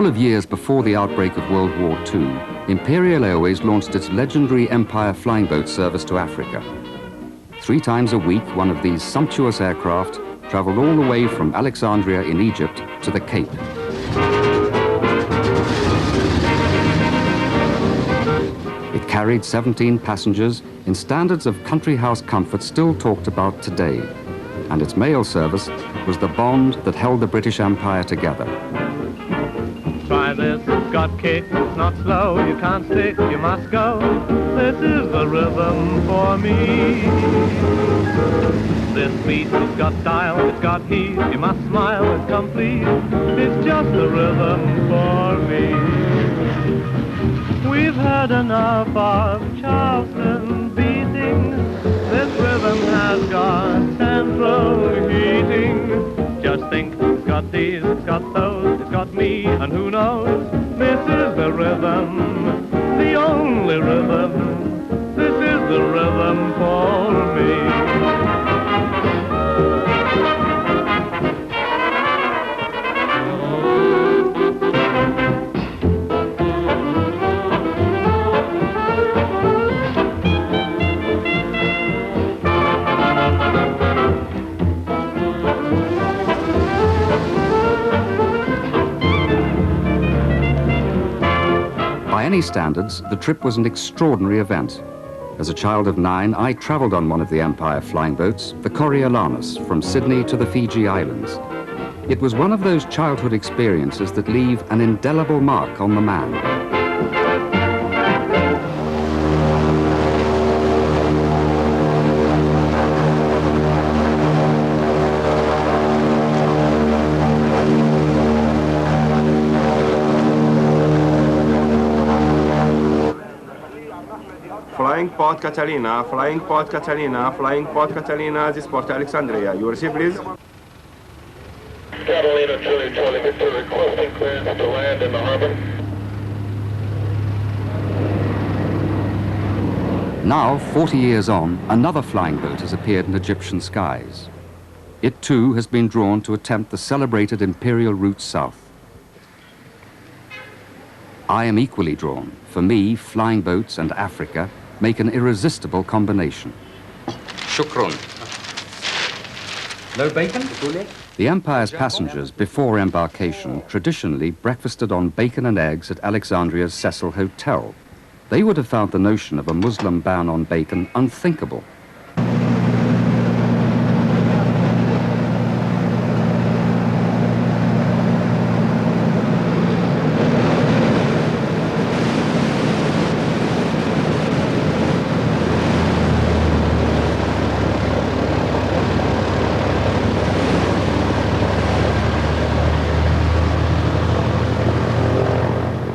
couple of years before the outbreak of World War II, Imperial Airways launched its legendary Empire flying boat service to Africa. 3 times a week, one of these sumptuous aircraft traveled all the way from Alexandria in Egypt to the Cape. It carried 17 passengers in standards of country house comfort still talked about today, and its mail service was the bond that held the British Empire together. Try this, it's got kick, it's not slow, you can't stick, you must go. This is the rhythm for me. This beat, it's got style, it's got heat, you must smile, it's complete. It's just the rhythm for me. We've had enough of Charleston beating. This rhythm has got central heating. Just think, it's got these, it's got those, it's got me, and who knows? This is the rhythm, the only rhythm. This is the rhythm for me. By any standards, the trip was an extraordinary event. As a child of 9, I traveled on one of the Empire flying boats, the Coriolanus, from Sydney to the Fiji Islands. It was one of those childhood experiences that leave an indelible mark on the man. Flying Port Catalina, Flying Port Catalina, Flying Port Catalina, this Port Alexandria. You receive, please? Catalina, Charlie Victor, requesting clearance to land in the harbor. Now, 40 years on, another flying boat has appeared in Egyptian skies. It too has been drawn to attempt the celebrated imperial route south. I am equally drawn. For me, flying boats and Africa make an irresistible combination. Shukran. No bacon? The Empire's passengers, before embarkation, traditionally breakfasted on bacon and eggs at Alexandria's Cecil Hotel. They would have found the notion of a Muslim ban on bacon unthinkable.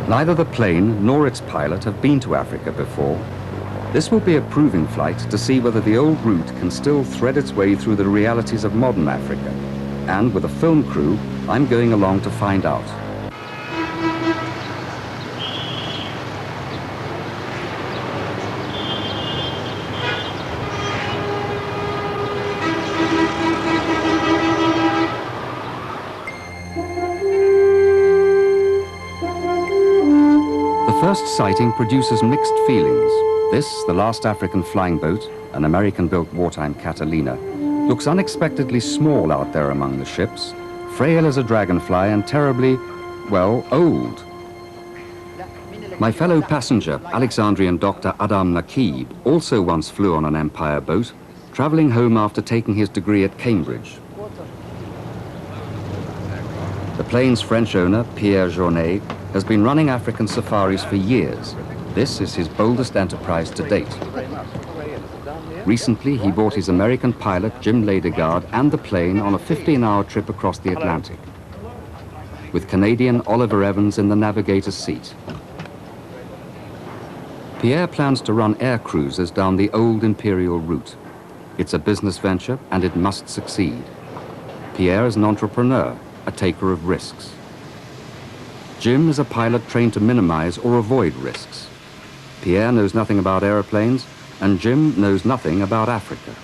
Neither the plane nor its pilot have been to Africa before. This will be a proving flight to see whether the old route can still thread its way through the realities of modern Africa. And with a film crew, I'm going along to find out. The first sighting produces mixed feelings. This, the last African flying boat, an American-built wartime Catalina, looks unexpectedly small out there among the ships, frail as a dragonfly and terribly, well, old. My fellow passenger, Alexandrian Dr. Adam Nakib, also once flew on an Empire boat, traveling home after taking his degree at Cambridge. The plane's French owner, Pierre Journet, has been running African safaris for years. This is his boldest enterprise to date. Recently, he brought his American pilot, Jim Ladegaard, and the plane on a 15-hour trip across the Atlantic, with Canadian Oliver Evans in the navigator's seat. Pierre plans to run air cruisers down the old imperial route. It's a business venture, and it must succeed. Pierre is an entrepreneur, a taker of risks. Jim is a pilot trained to minimize or avoid risks. Pierre knows nothing about aeroplanes, and Jim knows nothing about Africa.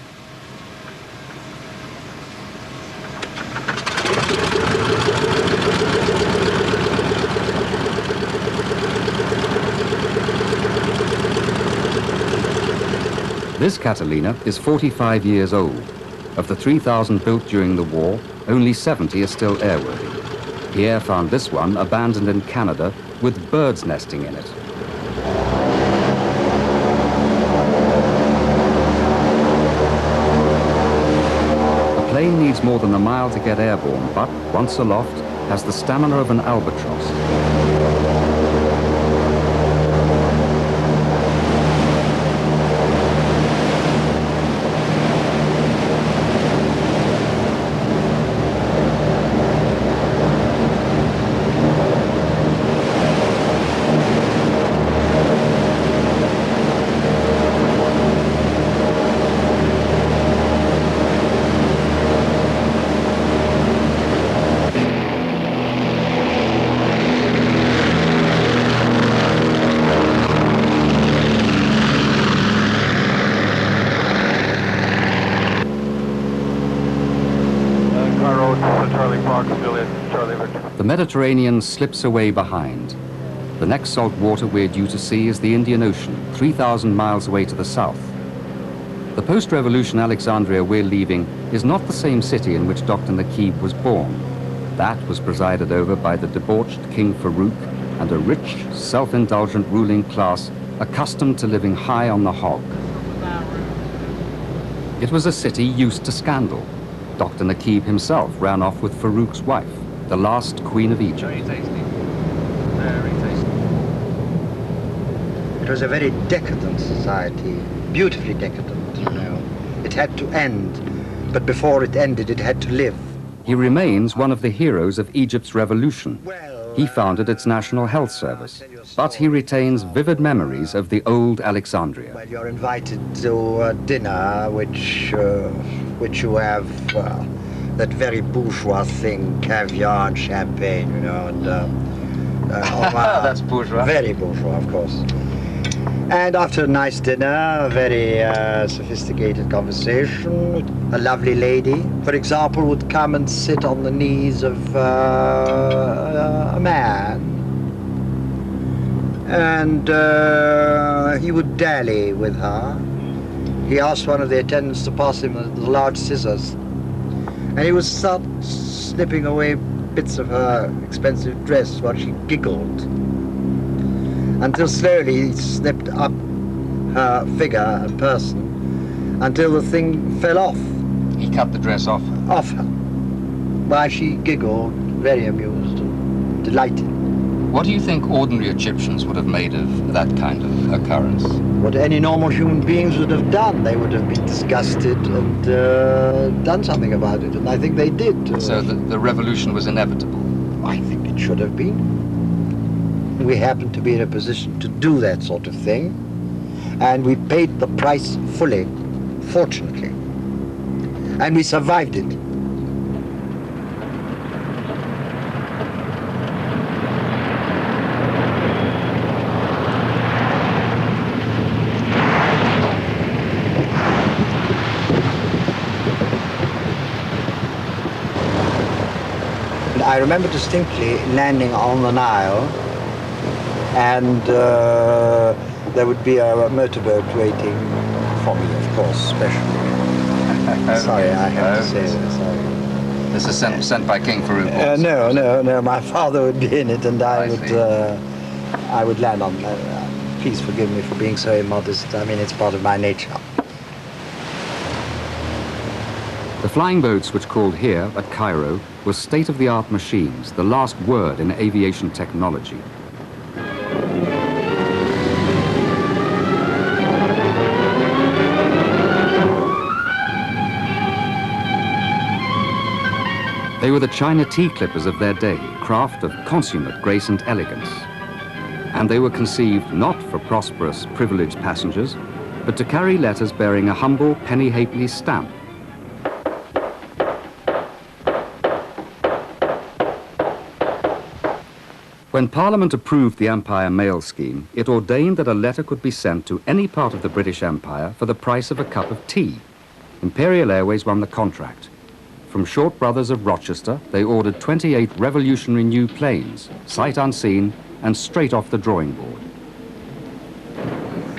This Catalina is 45 years old. Of the 3,000 built during the war, only 70 are still airworthy. Pierre found this one abandoned in Canada with birds nesting in it. The plane needs more than a mile to get airborne, but once aloft, has the stamina of an albatross. The Mediterranean slips away behind. The next salt water we're due to see is the Indian Ocean, 3,000 miles away to the south. The post-revolution Alexandria we're leaving is not the same city in which Dr. Naquib was born. That was presided over by the debauched King Farouk and a rich, self-indulgent ruling class accustomed to living high on the hog. It was a city used to scandal. Dr. Naquib himself ran off with Farouk's wife, the last queen of Egypt. Very tasty. Very tasty. It was a very decadent society, beautifully decadent, you know. It had to end, but before it ended, it had to live. He remains one of the heroes of Egypt's revolution. He founded its National Health Service, but he retains vivid memories of the old Alexandria. Well, you're invited to a dinner which you have that very bourgeois thing, caviar and champagne, you know, and That's bourgeois. very bourgeois, of course. And after a nice dinner, a very sophisticated conversation, a lovely lady, for example, would come and sit on the knees of a man. And he would dally with her. He asked one of the attendants to pass him the large scissors. And he would start snipping away bits of her expensive dress while she giggled. Until slowly he snipped up her figure and person until the thing fell off. He cut the dress off. Off her. While she giggled, very amused and delighted. What do you think ordinary Egyptians would have made of that kind of occurrence? What any normal human beings would have done. They would have been disgusted and done something about it, and I think they did. So the revolution was inevitable? I think it should have been. We happened to be in a position to do that sort of thing, and we paid the price fully, fortunately, and we survived it. I remember distinctly landing on the Nile, and there would be a motorboat waiting for me, of course, specially. Sorry, I have to say this. Sorry. This is sent by King Farouk? No. My father would be in it, and I would land on. Please forgive me for being so immodest. I mean, it's part of my nature. The flying boats which called here at Cairo were state-of-the-art machines, the last word in aviation technology. They were the China tea clippers of their day, craft of consummate grace and elegance. And they were conceived not for prosperous, privileged passengers, but to carry letters bearing a humble penny halfpenny stamp. When Parliament approved the Empire Mail Scheme, it ordained that a letter could be sent to any part of the British Empire for the price of a cup of tea. Imperial Airways won the contract. From Short Brothers of Rochester, they ordered 28 revolutionary new planes, sight unseen and straight off the drawing board.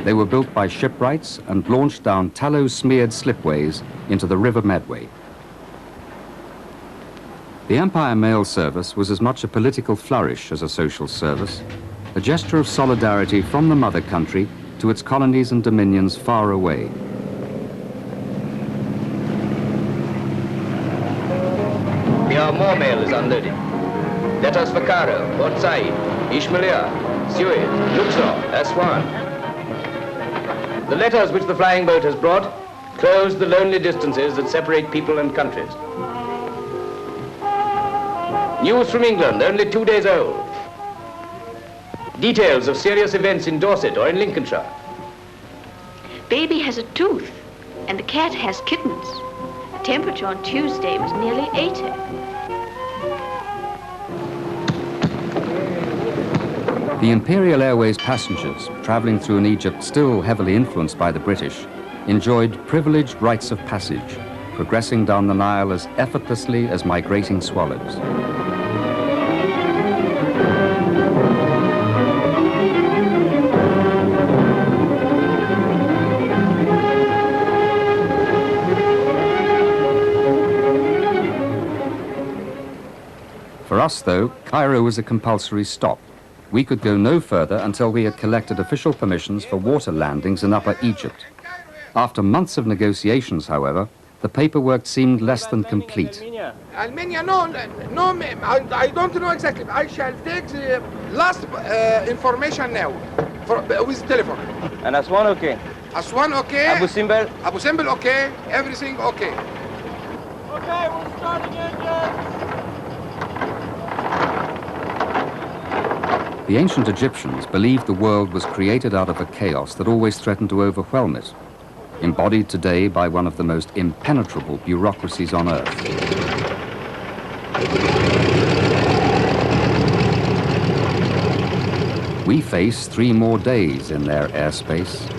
They were built by shipwrights and launched down tallow-smeared slipways into the River Medway. The Empire Mail Service was as much a political flourish as a social service, a gesture of solidarity from the mother country to its colonies and dominions far away. Here more mail is unloading. Letters for Cairo, Port Said, Ismailia, Suez, Luxor, Aswan. The letters which the flying boat has brought close the lonely distances that separate people and countries. News from England, only 2 days old. Details of serious events in Dorset or in Lincolnshire. Baby has a tooth, and the cat has kittens. Temperature on Tuesday was nearly 80. The Imperial Airways passengers, traveling through an Egypt still heavily influenced by the British, enjoyed privileged rites of passage, progressing down the Nile as effortlessly as migrating swallows. For us, though, Cairo was a compulsory stop. We could go no further until we had collected official permissions for water landings in Upper Egypt. After months of negotiations, however, the paperwork seemed less than complete. Armenia, no, I don't know exactly. I shall take the last information now with telephone. And Aswan okay? Aswan okay. Abu Simbel? Abu Simbel okay. Everything okay. Okay, we're starting engine. The ancient Egyptians believed the world was created out of a chaos that always threatened to overwhelm it, embodied today by one of the most impenetrable bureaucracies on earth. We face 3 more days in their airspace.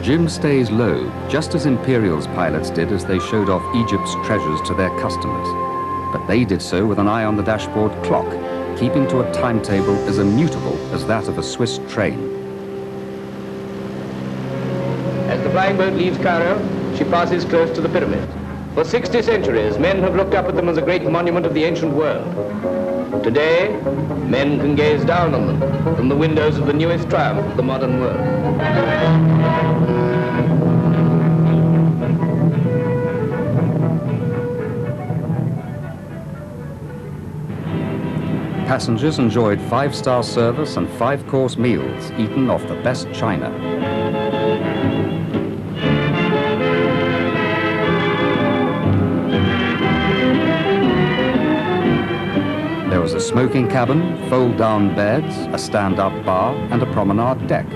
Jim stays low, just as Imperial's pilots did as they showed off Egypt's treasures to their customers. But they did so with an eye on the dashboard clock, keeping to a timetable as immutable as that of a Swiss train. As the flying boat leaves Cairo, she passes close to the pyramids. For 60 centuries, men have looked up at them as a great monument of the ancient world. Today, men can gaze down on them from the windows of the newest triumph of the modern world. Passengers enjoyed 5-star service and 5-course meals eaten off the best china. There was a smoking cabin, fold-down beds, a stand-up bar, and a promenade deck.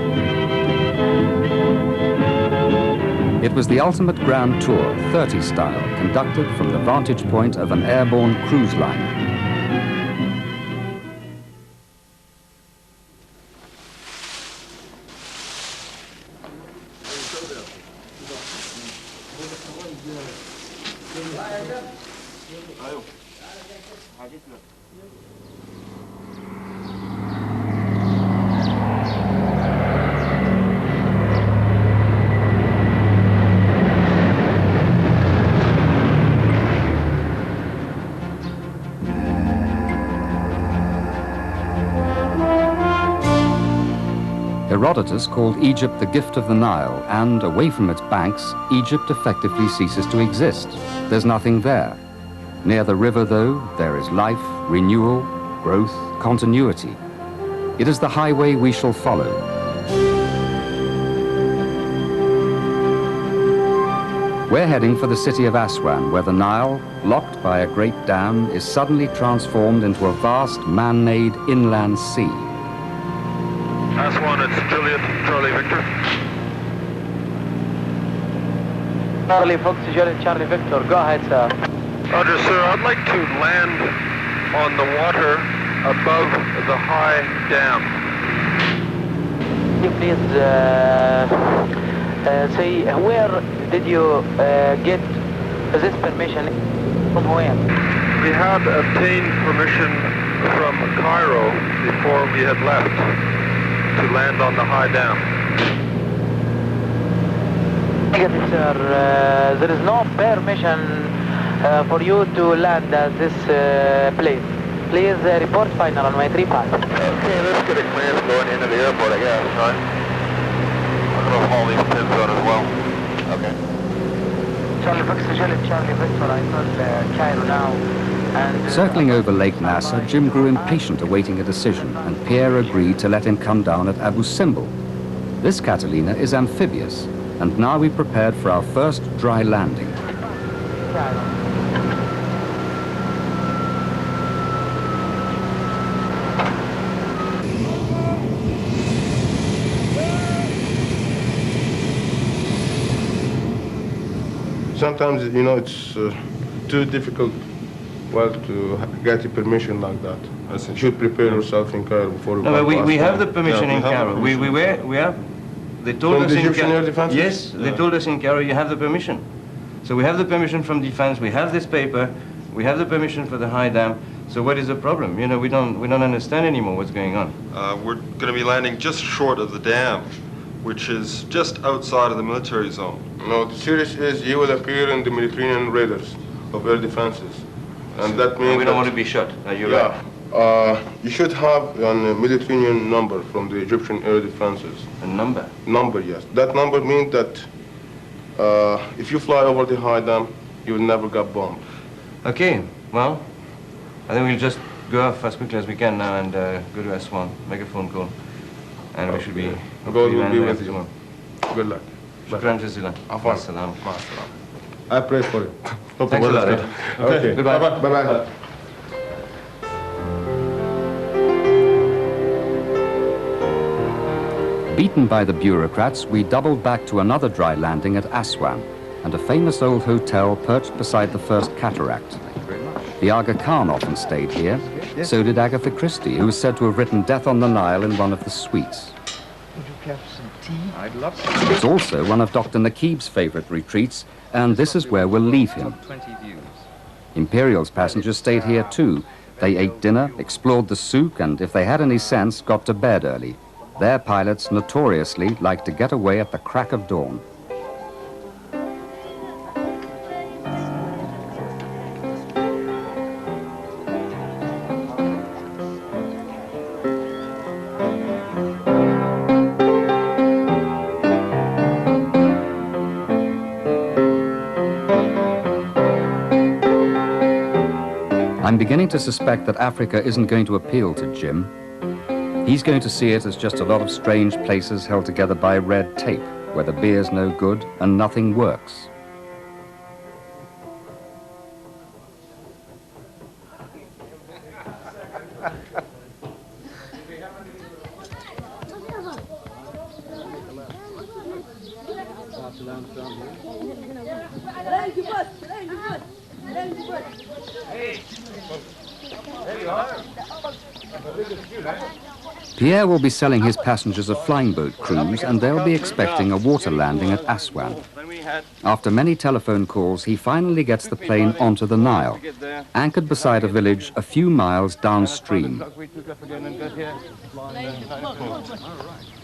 It was the ultimate grand tour, 30 style, conducted from the vantage point of an airborne cruise liner. Herodotus called Egypt the gift of the Nile, and away from its banks, Egypt effectively ceases to exist. There's nothing there. Near the river, though, there is life, renewal, growth, continuity. It is the highway we shall follow. We're heading for the city of Aswan, where the Nile, blocked by a great dam, is suddenly transformed into a vast man-made inland sea. Aswan, it's Juliet, Charlie Victor. Charlie Fox, Juliet, Charlie Victor. Go ahead, sir. Roger, sir. I'd like to land on the water above the high dam. Can you please say where did you get this permission? From where? We had obtained permission from Cairo before we had left to land on the high dam. Yes, sir. There is no permission for you to land at this place. Please report final on my 35. Okay, let's get a clearance going into the airport, I guess, right? I'm going to haul these pins on as well. Okay. Charlie Fox, Charlie Victor, I call Cairo now. And, Circling over Lake Nasser, Jim grew impatient awaiting a decision, and Pierre agreed to let him come down at Abu Simbel. This Catalina is amphibious, and now we prepared for our first dry landing. Cairo. Sometimes, you know, it's too difficult, well, to get a permission like that. You should prepare yourself in Cairo before you No, but we have the permission in Cairo. We have. They told us in Cairo. Yes, they told us in Cairo you have the permission. So we have the permission from defense. We have this paper. We have the permission for the high dam. So what is the problem? You know, we don't understand anymore what's going on. We're going to be landing just short of the dam, which is just outside of the military zone. No, the serious is you will appear in the Mediterranean radars of air defenses. And that means we don't want to be shot. Are you right? You should have a Mediterranean number from the Egyptian air defenses. A number? Number, yes. That number means that if you fly over the high dam, you will never get bombed. Okay, well, I think we'll just go off as quickly as we can now and go to S1, make a phone call. And we should be... God will be with you. Good luck. Shukran jazilan. Afwan. Salam. I pray for you. Thanks a lot. Okay. Goodbye. Bye-bye. Beaten by the bureaucrats, we doubled back to another dry landing at Aswan and a famous old hotel perched beside the first cataract. The Aga Khan often stayed here. So did Agatha Christie, who is said to have written Death on the Nile in one of the suites. Would you have some tea? I'd love to. It's also one of Dr. Naquib's favorite retreats, and this is where we'll leave him. Imperial's passengers stayed here too. They ate dinner, explored the souk, and if they had any sense, got to bed early. Their pilots notoriously like to get away at the crack of dawn. I'm beginning to suspect that Africa isn't going to appeal to Jim. He's going to see it as just a lot of strange places held together by red tape, where the beer's no good and nothing works. Pierre will be selling his passengers a flying boat cruise, and they'll be expecting a water landing at Aswan. After many telephone calls, he finally gets the plane onto the Nile, anchored beside a village a few miles downstream.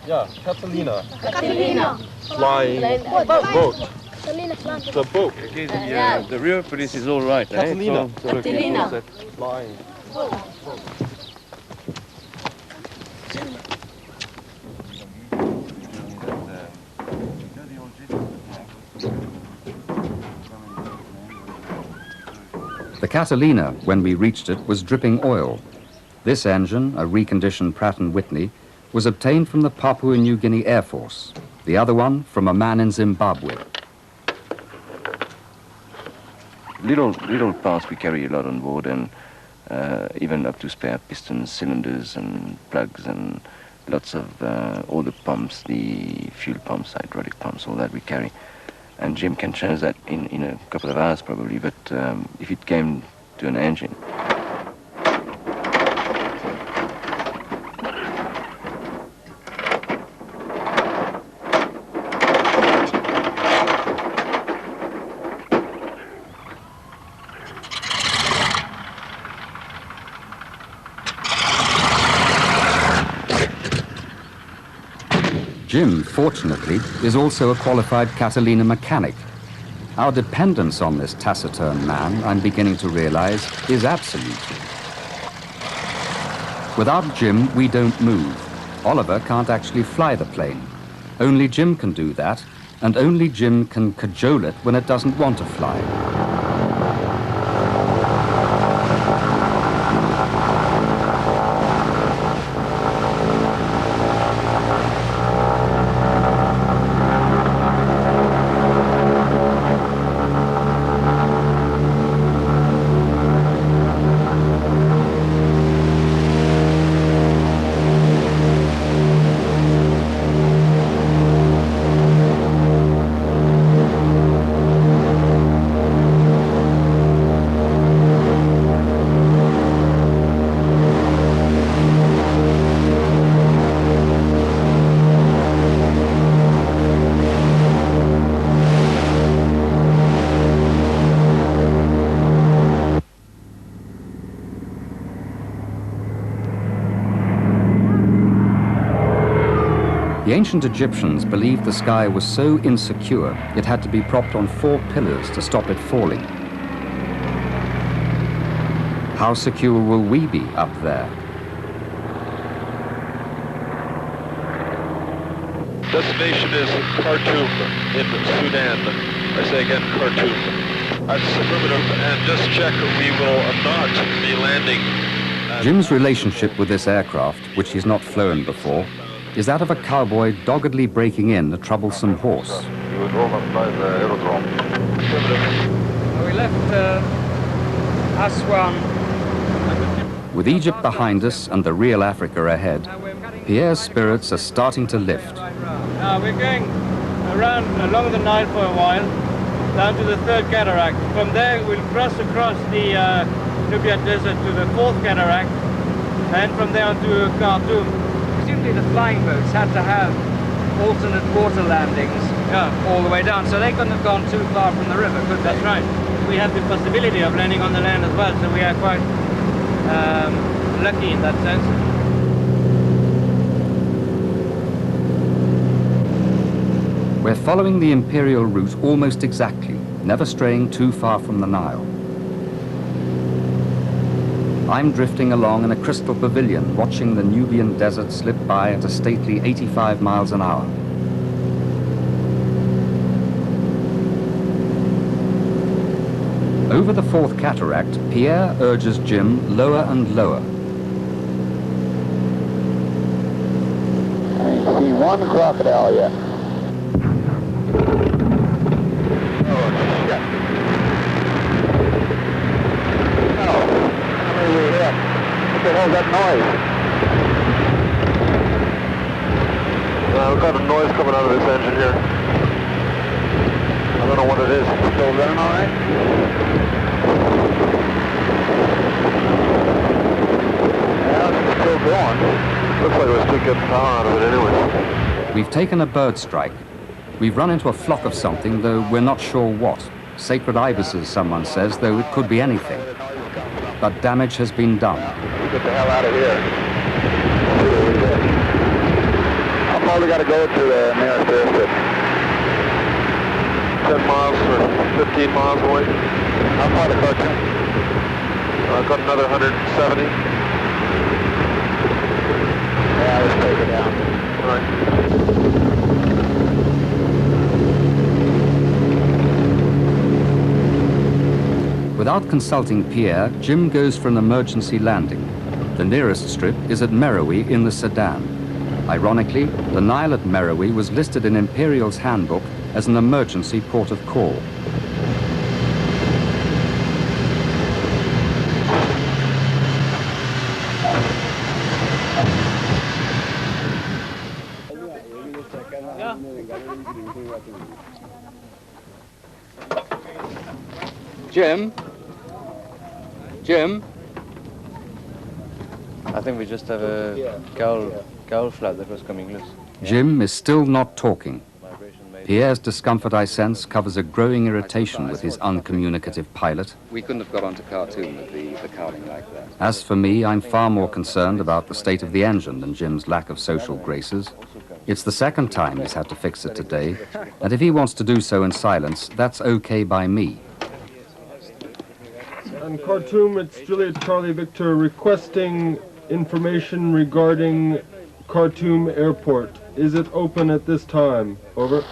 Yeah, Catalina. Catalina. Flying boat. It's a boat. Okay, the real police is all right. Catalina. Catalina. Flying. The Catalina, when we reached it, was dripping oil. This engine, a reconditioned Pratt & Whitney, was obtained from the Papua New Guinea Air Force. The other one from a man in Zimbabwe. Little parts we carry a lot on board, and even up to spare pistons, cylinders, and plugs, and lots of all the pumps, the fuel pumps, hydraulic pumps, all that we carry. And Jim can change that in a couple of hours probably, but if it came to an engine. Jim, fortunately, is also a qualified Catalina mechanic. Our dependence on this taciturn man, I'm beginning to realize, is absolute. Without Jim, we don't move. Oliver can't actually fly the plane. Only Jim can do that, and only Jim can cajole it when it doesn't want to fly. The ancient Egyptians believed the sky was so insecure it had to be propped on 4 pillars to stop it falling. How secure will we be up there? Destination is Khartoum in Sudan. I say again, Khartoum. That's affirmative, and just check, we will not be landing. Jim's relationship with this aircraft, which he's not flown before, is that of a cowboy doggedly breaking in a troublesome horse. You would overfly the aerodrome. We left Aswan. With Egypt behind us and the real Africa ahead, Pierre's spirits are starting to lift. We're going around along the Nile for a while, down to the 3rd cataract. From there we'll cross across the Nubia Desert to the 4th cataract, and from there on to Khartoum. Presumably the flying boats had to have alternate water landings all the way down, so they couldn't have gone too far from the river, could they? That's right. We have the possibility of landing on the land as well, so we are quite lucky in that sense. We're following the imperial route almost exactly, never straying too far from the Nile. I'm drifting along in a crystal pavilion, watching the Nubian desert slip by at a stately 85 miles an hour. Over the 4th cataract, Pierre urges Jim lower and lower. I see one crocodile yet. What the hell is that noise? We've got a noise coming out of this engine here. I don't know what it is. Still running all right? Yeah, it's still going. Looks like we're still getting power out of it anyway. We've taken a bird strike. We've run into a flock of something, though we're not sure what. Sacred ibises, someone says, though it could be anything. But damage has been done. Get the hell out of here. How far we got to go to the nearest airstrip? 10 miles or 15 miles away. How far to Khartoum? I've got another 170. Yeah, let's take it down. All right. Without consulting Pierre, Jim goes for an emergency landing. The nearest strip is at Merowe in the Sudan. Ironically, the Nile at Merowe was listed in Imperial's handbook as an emergency port of call. Jim? Jim? I think we just have a cowl flap that was coming loose. Jim is still not talking. Pierre's discomfort, I sense, covers a growing irritation with his uncommunicative pilot. We couldn't have got onto Khartoum with the cowling like that. As for me, I'm far more concerned about the state of the engine than Jim's lack of social graces. It's the second time he's had to fix it today, and if he wants to do so in silence, that's okay by me. On Khartoum, it's Juliet Charlie Victor requesting information regarding Khartoum Airport. Is it open at this time? Over.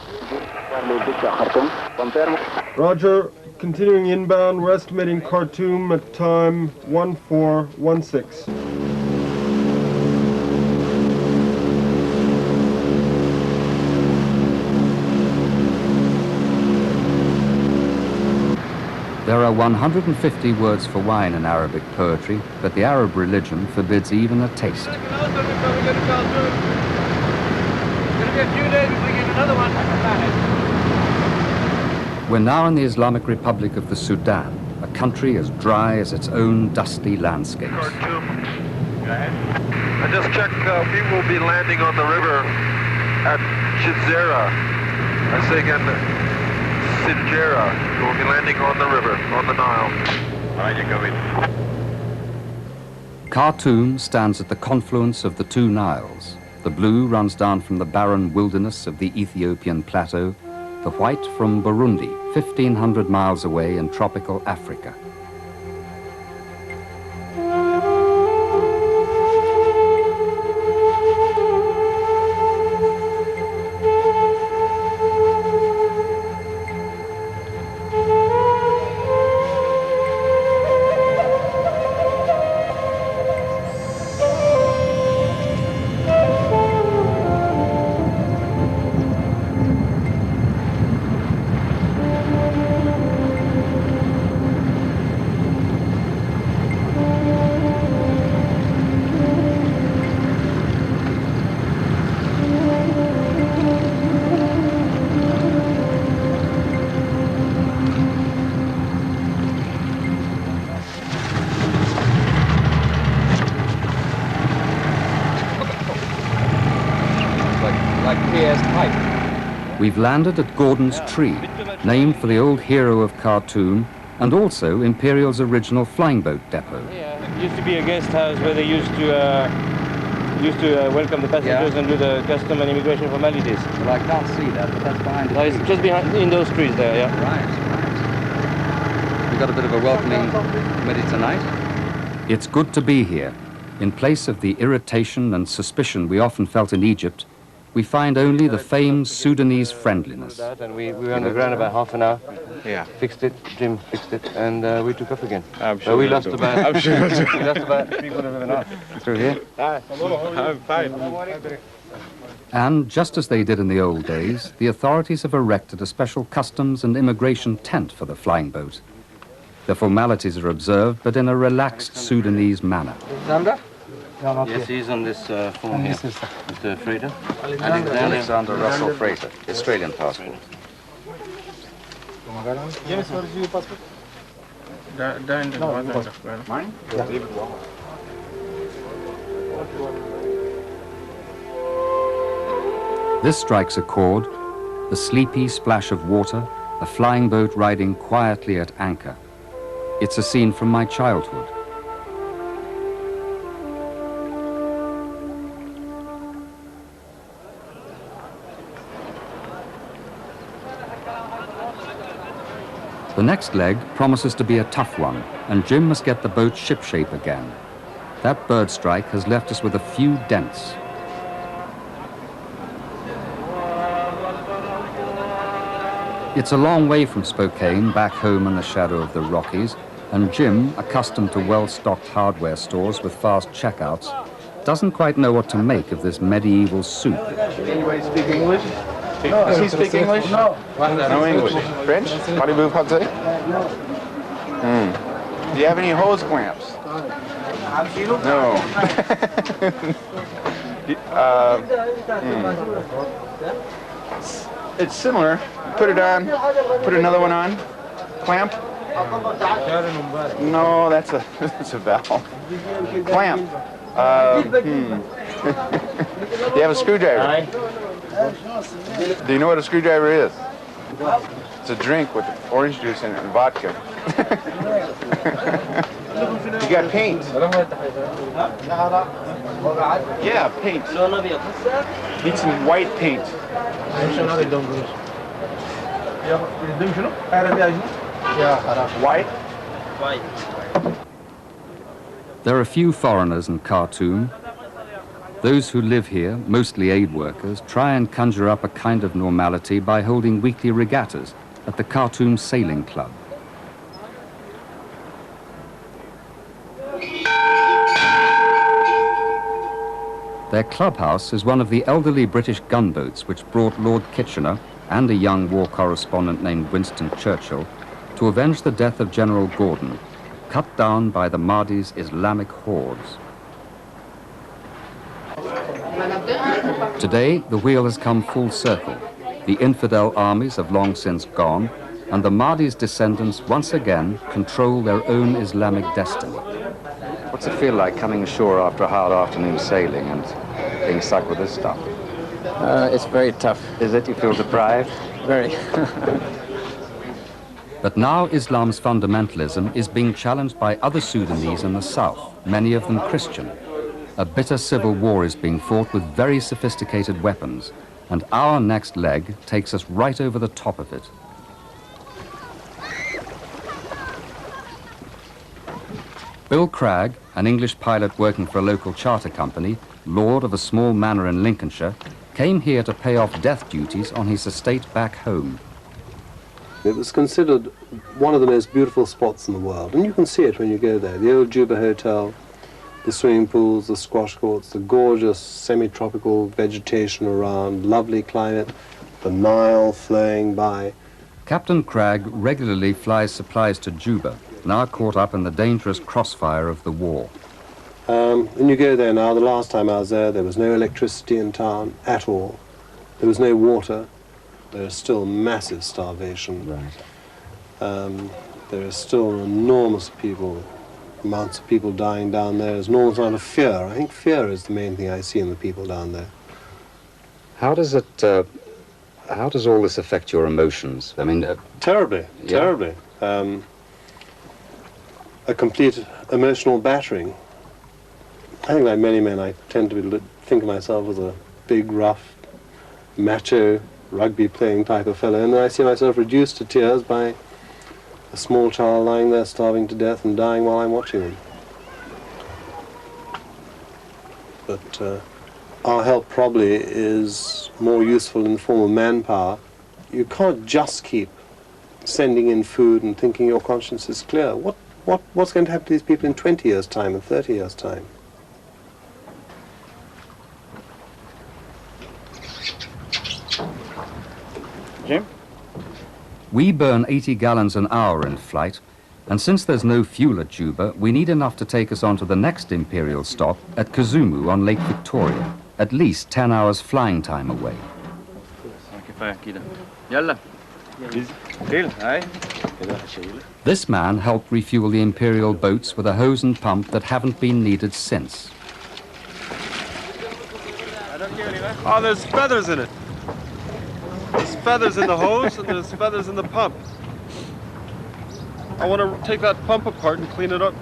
Roger. Continuing inbound, we're estimating Khartoum at time 1416. There are 150 words for wine in Arabic poetry, but the Arab religion forbids even a taste. It's going to be a few days before we get another one. We're now in the Islamic Republic of the Sudan, a country as dry as its own dusty landscapes. Go ahead. I just checked, we will be landing on the river at Giza. I say again, Sinjera. We'll be landing on the river, on the Nile. All right, you go in. Khartoum stands at the confluence of the two Niles. The blue runs down from the barren wilderness of the Ethiopian plateau, the white from Burundi, 1,500 miles away in tropical Africa. We've landed at Gordon's Tree, named for the old hero of Khartoum and also Imperial's original flying boat depot. Yeah, it used to be a guest house where they used to welcome the passengers and do the custom and immigration formalities. Well, I can't see that, but that's behind the trees. It's just behind, in those trees there, yeah. Right. We got a bit of a welcoming committee tonight. It's good to be here. In place of the irritation and suspicion we often felt in Egypt, we find only the famed Sudanese friendliness. And we were on the ground about half an hour. Yeah. Fixed it, Jim fixed it, and we took off again. I'm sure we lost about, we lost about 3/4 of an hour. Through here? Hi. I'm fine. And just as they did in the old days, the authorities have erected a special customs and immigration tent for the flying boat. The formalities are observed, but in a relaxed Sudanese manner. Alexander? Yes, he's on this form here. Mr. Frater. Alexander Russell Frater, Australian passport. James, what is your passport? Mine? This strikes a chord, the sleepy splash of water, a flying boat riding quietly at anchor. It's a scene from my childhood. The next leg promises to be a tough one, and Jim must get the boat shipshape again. That bird strike has left us with a few dents. It's a long way from Spokane, back home in the shadow of the Rockies, and Jim, accustomed to well-stocked hardware stores with fast checkouts, doesn't quite know what to make of this medieval soup. Anybody speak English? Does he speak English? No. No English. French? Parlez-vous français? Do you have any hose clamps? No. It's similar. Put it on. Put another one on. Clamp. No, that's a that's a valve. Clamp. You have a screwdriver? Do you know what a screwdriver is? It's a drink with orange juice in it and vodka. You got paint? Yeah, paint. Need some white paint. White? There are few foreigners in Khartoum. Those who live here, mostly aid workers, try and conjure up a kind of normality by holding weekly regattas at the Khartoum Sailing Club. Their clubhouse is one of the elderly British gunboats which brought Lord Kitchener and a young war correspondent named Winston Churchill to avenge the death of General Gordon, cut down by the Mahdi's Islamic hordes. Today, the wheel has come full circle. The infidel armies have long since gone, and the Mahdi's descendants once again control their own Islamic destiny. What's it feel like coming ashore after a hard afternoon sailing and being stuck with this stuff? It's very tough. Is it? You feel deprived? Very. But now Islam's fundamentalism is being challenged by other Sudanese in the south, many of them Christian. A bitter civil war is being fought with very sophisticated weapons, and our next leg takes us right over the top of it. Bill Cragg, an English pilot working for a local charter company, lord of a small manor in Lincolnshire, came here to pay off death duties on his estate back home. It was considered one of the most beautiful spots in the world, and you can see it when you go there. The old Juba Hotel, the swimming pools, the squash courts, the gorgeous semi-tropical vegetation around, lovely climate, the Nile flowing by. Captain Cragg regularly flies supplies to Juba, now caught up in the dangerous crossfire of the war. And you go there now. The last time I was there was no electricity in town at all. There was no water. There is still massive starvation. Right. There is still enormous amounts of people dying down there. There's an enormous amount of fear. I think fear is the main thing I see in the people down there. How does all this affect your emotions? I mean, terribly, yeah. Terribly. A complete emotional battering. I think, like many men, I tend to think of myself as a big, rough, macho, rugby-playing type of fellow, and then I see myself reduced to tears by a small child lying there starving to death and dying while I'm watching them. But our help probably is more useful in the form of manpower. You can't just keep sending in food and thinking your conscience is clear. What's going to happen to these people in 20 years' time and 30 years' time? Jim? We burn 80 gallons an hour in flight, and since there's no fuel at Juba, we need enough to take us on to the next Imperial stop at Kisumu on Lake Victoria, at least 10 hours flying time away. This man helped refuel the Imperial boats with a hose and pump that haven't been needed since. Oh, there's feathers in it. There's feathers in the hose and there's feathers in the pump. I want to take that pump apart and clean it up.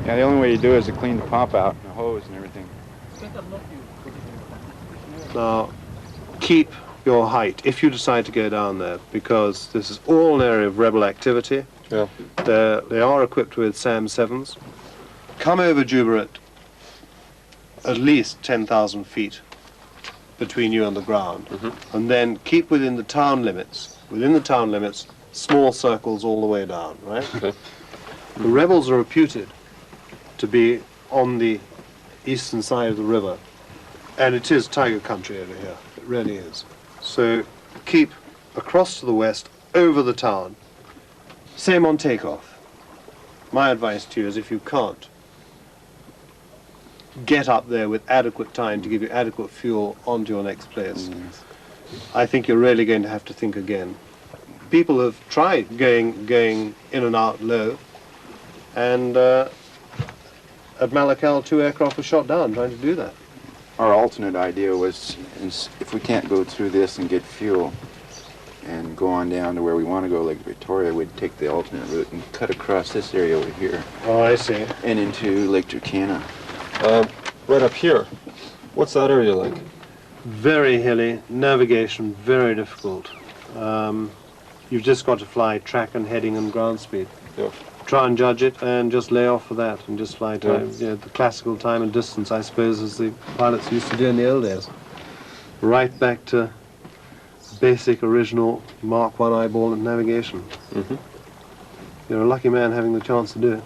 Yeah, the only way you do it is to clean the pump out, and the hose and everything. Now, keep your height if you decide to go down there, because this is all an area of rebel activity. Yeah. They are equipped with SAM-7s. Come over Juba at least 10,000 feet between you and the ground, and then keep within the town limits. Within the town limits, small circles all the way down, right? Okay. The rebels are reputed to be on the eastern side of the river, and it is tiger country over here. It really is. So keep across to the west, over the town. Same on takeoff. My advice to you is, if you can't, get up there with adequate time to give you adequate fuel onto your next place. I think you're really going to have to think again. People have tried going in and out low, and at Malakal 2 aircraft were shot down trying to do that. Our alternate idea was, if we can't go through this and get fuel and go on down to where we want to go, Lake Victoria, we'd take the alternate route and cut across this area over here. Oh, I see. And into Lake Turkana. Right up here, what's that area like? Very hilly, navigation very difficult. You've just got to fly track and heading and ground speed. Yeah. Try and judge it and just lay off for that and just fly time. Yeah, the classical time and distance, I suppose, as the pilots used to do in the old days. Right back to basic original Mark 1 eyeball and navigation. You're a lucky man having the chance to do it.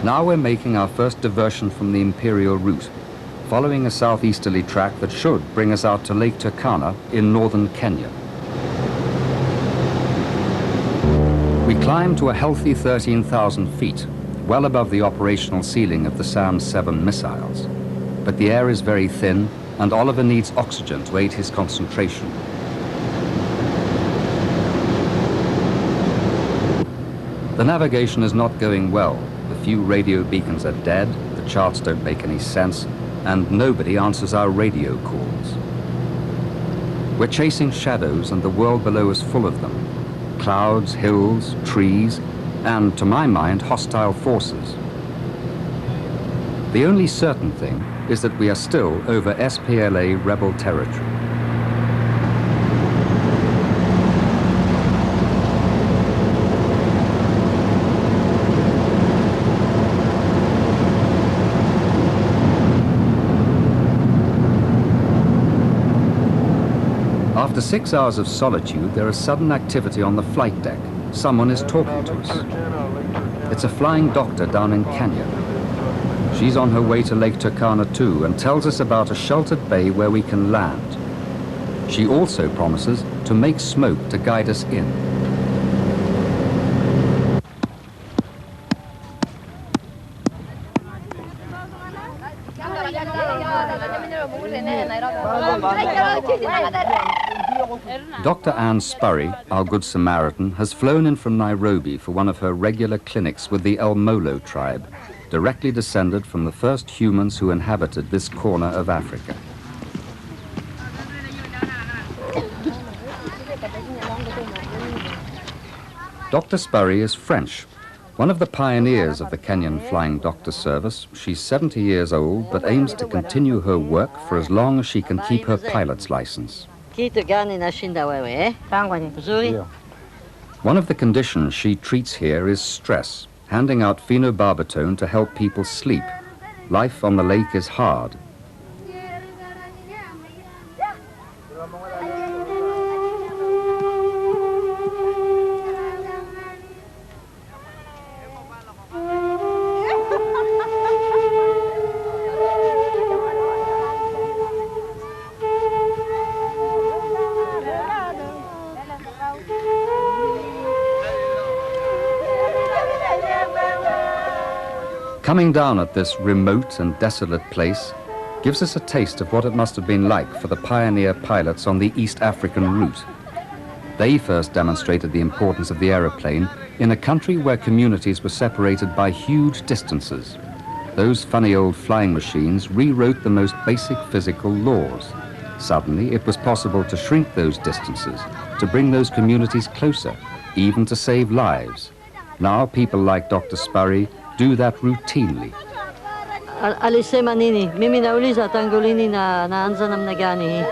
Now we're making our first diversion from the Imperial route, following a southeasterly track that should bring us out to Lake Turkana in northern Kenya. We climb to a healthy 13,000 feet, well above the operational ceiling of the SAM-7 missiles. But the air is very thin, and Oliver needs oxygen to aid his concentration. The navigation is not going well. The few radio beacons are dead, the charts don't make any sense, and nobody answers our radio calls. We're chasing shadows, and the world below is full of them. Clouds, hills, trees, and, to my mind, hostile forces. The only certain thing is that we are still over SPLA rebel territory. After 6 hours of solitude, there is sudden activity on the flight deck. Someone is talking to us. It's a flying doctor down in Kenya. She's on her way to Lake Turkana too, and tells us about a sheltered bay where we can land. She also promises to make smoke to guide us in. Dr. Anne Spurry, our Good Samaritan, has flown in from Nairobi for one of her regular clinics with the El Molo tribe, directly descended from the first humans who inhabited this corner of Africa. Dr. Spurry is French, one of the pioneers of the Kenyan Flying Doctor Service. She's 70 years old, but aims to continue her work for as long as she can keep her pilot's license. One of the conditions she treats here is stress, handing out phenobarbital to help people sleep. Life on the lake is hard. Coming down at this remote and desolate place gives us a taste of what it must have been like for the pioneer pilots on the East African route. They first demonstrated the importance of the aeroplane in a country where communities were separated by huge distances. Those funny old flying machines rewrote the most basic physical laws. Suddenly, it was possible to shrink those distances, to bring those communities closer, even to save lives. Now, people like Dr. Spurry do that routinely. Alise manini, mimi nauliza tangulini na naanza namna gani?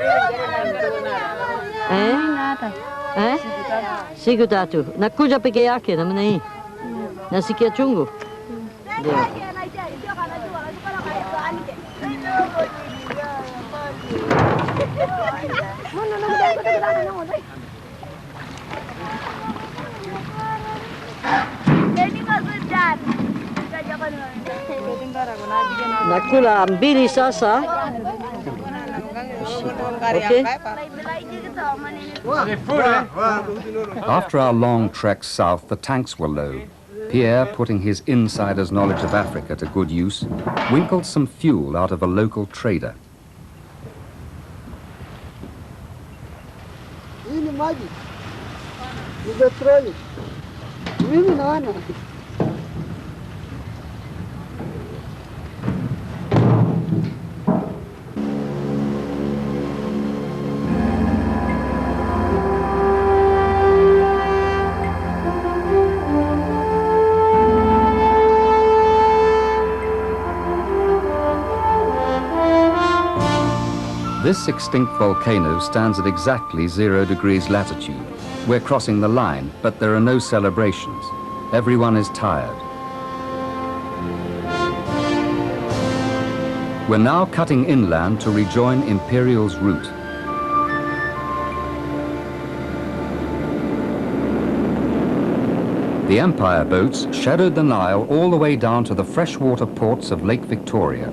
Sigo tatu. Na kuja peke yake namna hii. Nasikia chungu. Ndio. Nakula mbili sasa. Okay. After our long trek south, the tanks were low. Pierre, putting his insider's knowledge of Africa to good use, winkled some fuel out of a local trader. This extinct volcano stands at exactly 0 degrees latitude. We're crossing the line, but there are no celebrations. Everyone is tired. We're now cutting inland to rejoin Imperial's route. The Empire boats shadowed the Nile all the way down to the freshwater ports of Lake Victoria.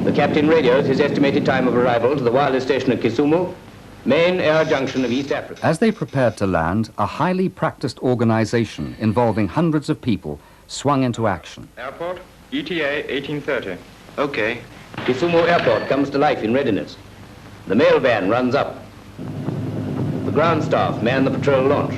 The captain radios his estimated time of arrival to the wireless station at Kisumu, main air junction of East Africa. As they prepared to land, a highly practiced organization involving hundreds of people swung into action. Airport, ETA 1830. Okay. Kisumu Airport comes to life in readiness. The mail van runs up. The ground staff man the patrol launch.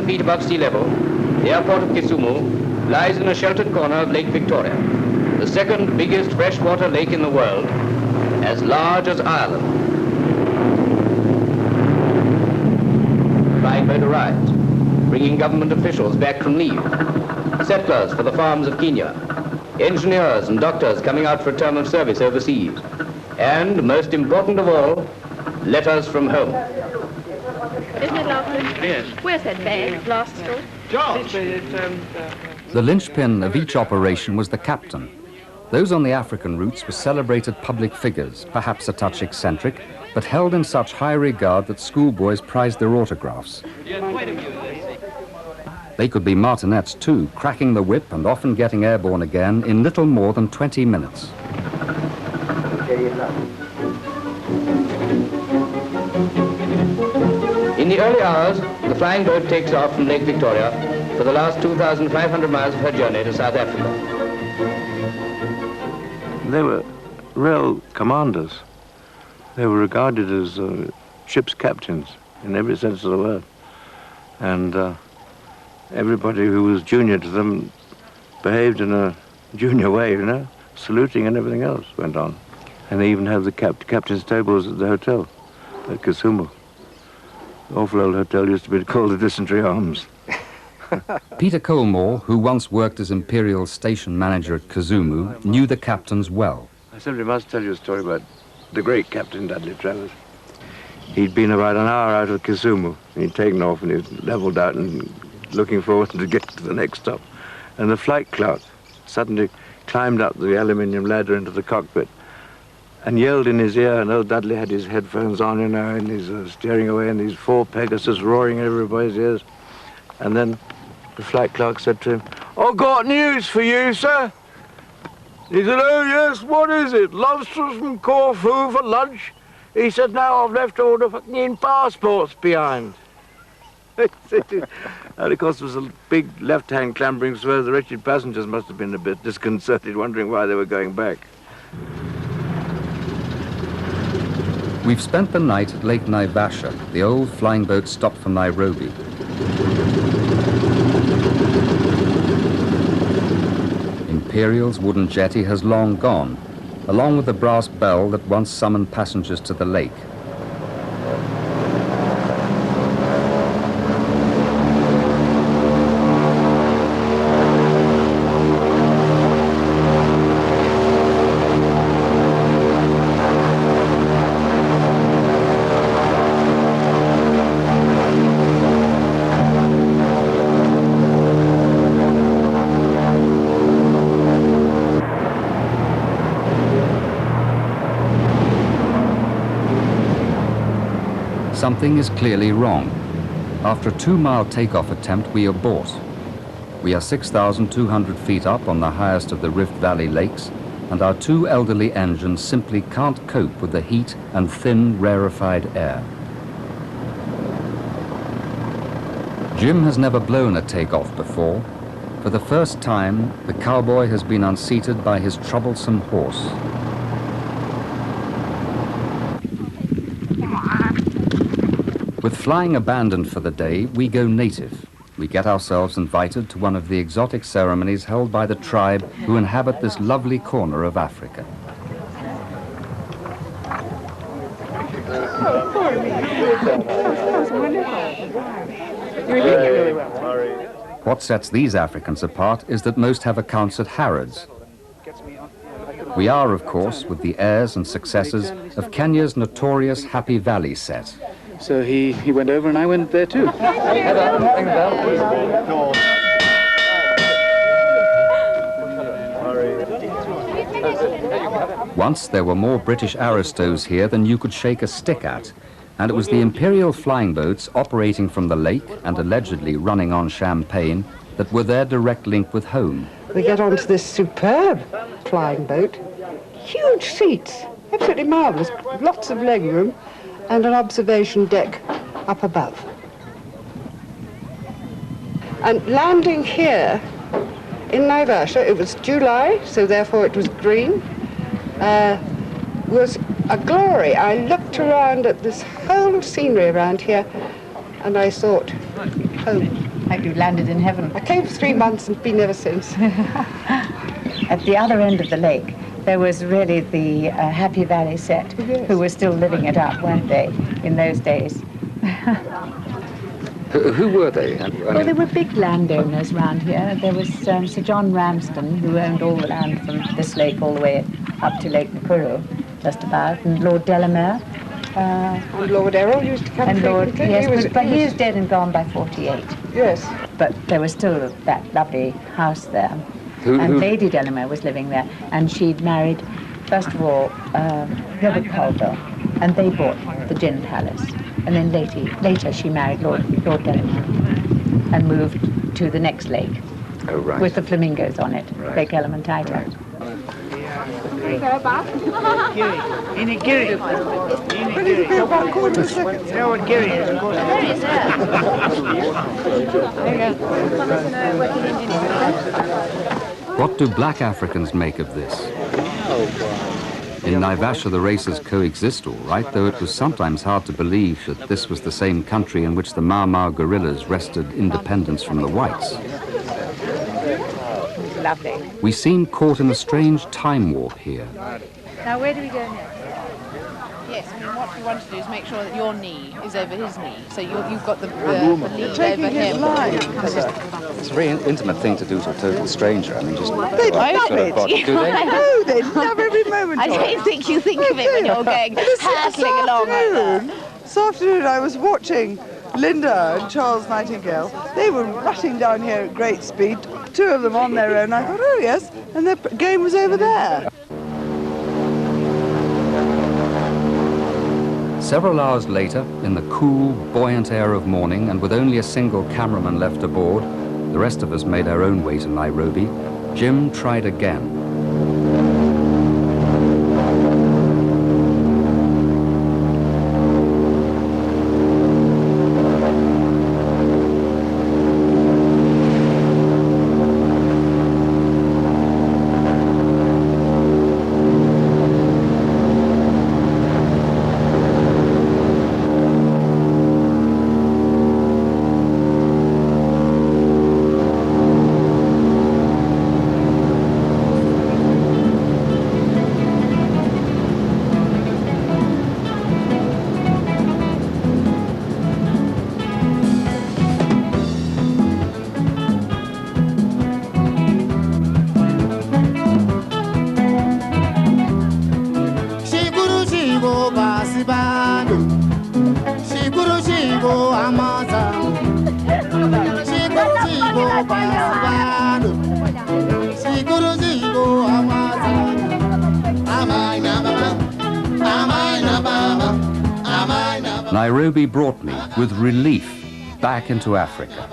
Feet above sea level, the airport of Kisumu lies in a sheltered corner of Lake Victoria, the second biggest freshwater lake in the world, as large as Ireland. Flying boat arrives, bringing government officials back from leave, settlers for the farms of Kenya, engineers and doctors coming out for a term of service overseas, and, most important of all, letters from home. Isn't it lovely? Yes. Where's that bag? Last store? George! The linchpin of each operation was the captain. Those on the African routes were celebrated public figures, perhaps a touch eccentric, but held in such high regard that schoolboys prized their autographs. They could be martinets too, cracking the whip and often getting airborne again in little more than 20 minutes. In the early hours, the flying boat takes off from Lake Victoria for the last 2,500 miles of her journey to South Africa. They were real commanders. They were regarded as ship's captains in every sense of the word. And everybody who was junior to them behaved in a junior way, you know, saluting and everything else went on. And they even had the captain's tables at the hotel at Kisumu. The awful old hotel used to be called the Dysentery Arms. Peter Colmore, who once worked as Imperial station manager at Kisumu, knew the captains well. I simply must tell you a story about the great Captain Dudley Travers. He'd been about an hour out of Kisumu, and he'd taken off and he'd leveled out and looking forward to get to the next stop. And the flight clerk suddenly climbed up the aluminium ladder into the cockpit and yelled in his ear, and old Dudley had his headphones on, you know, and he's steering away, and these four Pegasus roaring in everybody's ears. And then the flight clerk said to him, "I've got news for you, sir." He said, "Oh, yes, what is it? Lobsters from Corfu for lunch?" He said, "No, I've left all the fucking passports behind." And of course, there was a big left-hand clambering swell. The wretched passengers must have been a bit disconcerted, wondering why they were going back. We've spent the night at Lake Naivasha, the old flying boat stop from Nairobi. Imperial's wooden jetty has long gone, along with the brass bell that once summoned passengers to the lake. Something is clearly wrong. After a 2-mile takeoff attempt, we abort. We are 6,200 feet up on the highest of the Rift Valley lakes, and our 2 elderly engines simply can't cope with the heat and thin, rarefied air. Jim has never blown a takeoff before. For the first time, the cowboy has been unseated by his troublesome horse. With flying abandoned for the day, we go native. We get ourselves invited to one of the exotic ceremonies held by the tribe who inhabit this lovely corner of Africa. What sets these Africans apart is that most have accounts at Harrods. We are, of course, with the heirs and successors of Kenya's notorious Happy Valley set. So he went over and I went there too. Once there were more British aristos here than you could shake a stick at, and it was the Imperial flying boats operating from the lake and allegedly running on champagne that were their direct link with home. We get onto this superb flying boat, huge seats, absolutely marvellous, lots of leg room, and an observation deck up above. And landing here in Naivasha, it was July, so therefore it was green, was a glory. I looked around at this whole scenery around here, and I thought, home. Like you landed in heaven. I came for 3 months and been ever since. At the other end of the lake, there was really the Happy Valley set, who were still living it up, weren't they, in those days? Who were they? Well, there were big landowners around here. There was Sir John Ramsden, who owned all the land from this lake all the way up to Lake Nakuru, just about, and Lord Delamere. And Lord Errol used to come frequently. Yes, but he is dead and gone by 48. Yes. But there was still that lovely house there. And Lady Delamere was living there, and she'd married, first of all, Robert Colville, and they bought the Gin Palace. And then later she married Lord Delamere and moved to the next lake with the flamingos on it, Lake Elementaita. What do black Africans make of this? In Naivasha, the races coexist all right, though it was sometimes hard to believe that this was the same country in which the Mau Mau guerrillas wrested independence from the whites. Lovely. We seem caught in a strange time warp here. Now, where do we go next? Yes, I mean, what we want to do is make sure that your knee is over his knee, so you've got the lead over him. It's a very intimate thing to do to a total stranger. I mean, just... They love it. Do they? No, they love every moment. I don't think you think of it when you're going hurtling along like that. This afternoon I was watching Linda and Charles Nightingale. They were rushing down here at great speed, 2 of them on their own. I thought, oh yes, and their game was over there. Several hours later, in the cool, buoyant air of morning, and with only a single cameraman left aboard, the rest of us made our own way to Nairobi. Jim tried again. Nairobi brought me, with relief, back into Africa.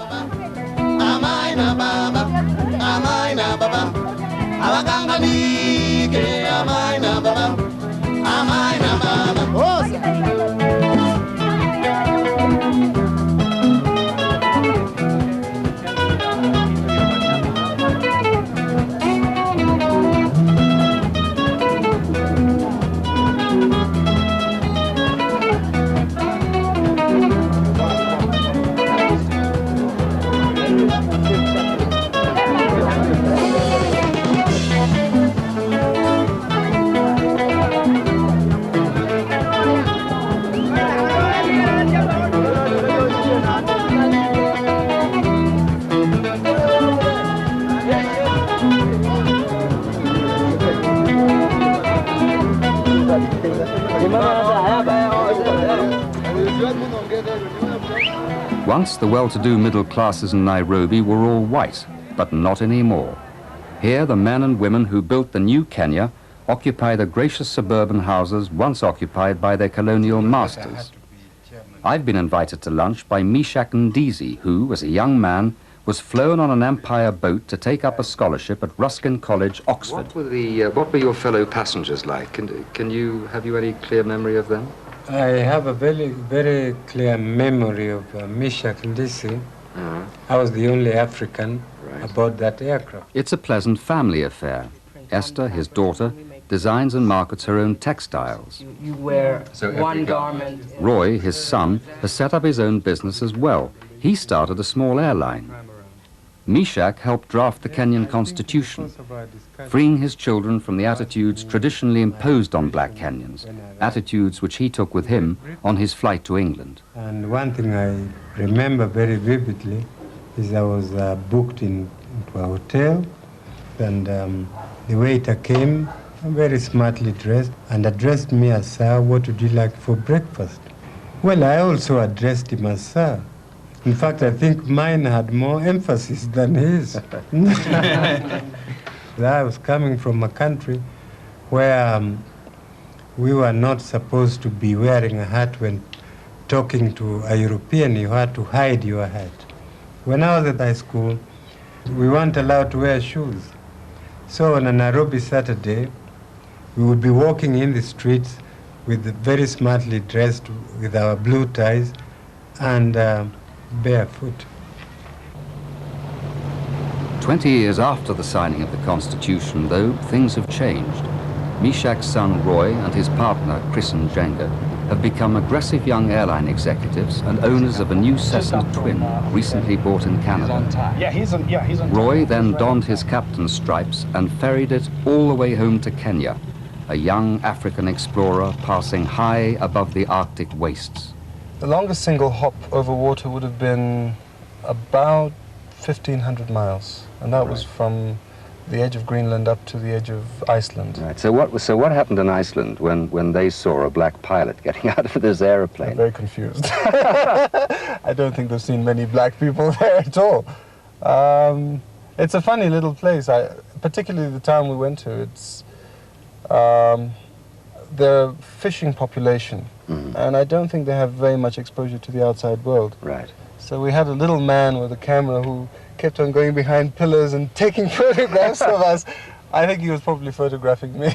Once the well-to-do middle classes in Nairobi were all white, but not anymore. Here the men and women who built the new Kenya occupy the gracious suburban houses once occupied by their colonial masters. I've been invited to lunch by Meshach Ndizi, who, as a young man, was flown on an Empire boat to take up a scholarship at Ruskin College, Oxford. What were your fellow passengers like? Have you any clear memory of them? I have a very clear memory of Meshach Ndizi. I was the only African aboard that aircraft. It's a pleasant family affair. Esther, his daughter, designs and markets her own textiles. You wear one garment. Roy, his son, has set up his own business as well. He started a small airline. Meshach helped draft the Kenyan constitution, freeing his children from the attitudes traditionally imposed on black Kenyans, attitudes which he took with him on his flight to England. And one thing I remember very vividly is I was booked into a hotel, and the waiter came, very smartly dressed, and addressed me as, "Sir, what would you like for breakfast?" Well, I also addressed him as "Sir." In fact, I think mine had more emphasis than his. I was coming from a country where we were not supposed to be wearing a hat when talking to a European. You had to hide your hat. When I was at high school, we weren't allowed to wear shoes. So on a Nairobi Saturday, we would be walking in the streets with very smartly dressed with our blue ties and barefoot. 20 years after the signing of the Constitution, though, things have changed. Meshach's son Roy and his partner Chris Njenga have become aggressive young airline executives and owners of a new Cessna twin recently bought in Canada. He's on Roy then donned his captain's stripes and ferried it all the way home to Kenya, a young African explorer passing high above the Arctic wastes. The longest single hop over water would have been about 1,500 miles, and that was from the edge of Greenland up to the edge of Iceland. Right. So what happened in Iceland when they saw a black pilot getting out of this aeroplane? They're very confused. I don't think they've seen many black people there at all. It's a funny little place. Particularly the town we went to. It's their fishing population, and I don't think they have very much exposure to the outside world. Right. So we had a little man with a camera who kept on going behind pillars and taking photographs of us. I think he was probably photographing me.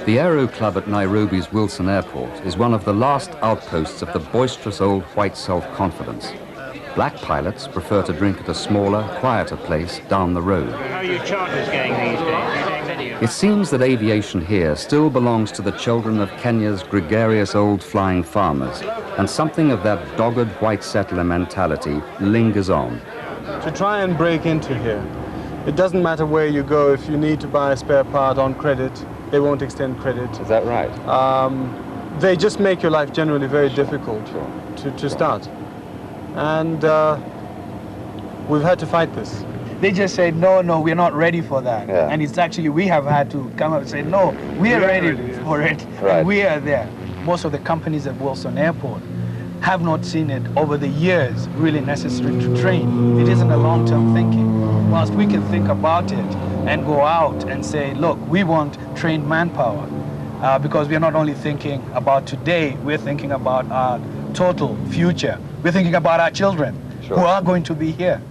The Aero Club at Nairobi's Wilson Airport is one of the last outposts of the boisterous old white self-confidence. Black pilots prefer to drink at a smaller, quieter place down the road. How are your charters going these days? It seems that aviation here still belongs to the children of Kenya's gregarious old flying farmers, and something of that dogged white settler mentality lingers on. To try and break into here, it doesn't matter where you go. If you need to buy a spare part on credit, they won't extend credit. Is that right? They just make your life generally very difficult to start. And we've had to fight this. They just said, no, we're not ready for that. Yeah. And it's actually, we have had to come up and say, no, we are ready for it. Right. And we are there. Most of the companies at Wilson Airport have not seen it over the years really necessary to train. It isn't a long-term thinking. Whilst we can think about it and go out and say, look, we want trained manpower. because we're not only thinking about today, we're thinking about our total future. We're thinking about our children who are going to be here.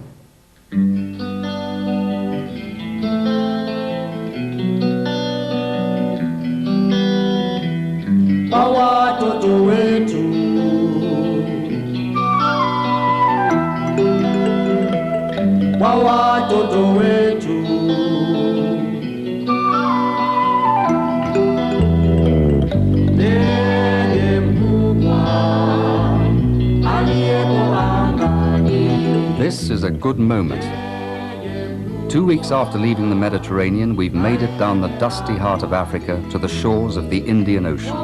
This is a good moment. 2 weeks after leaving the Mediterranean, we've made it down the dusty heart of Africa to the shores of the Indian Ocean.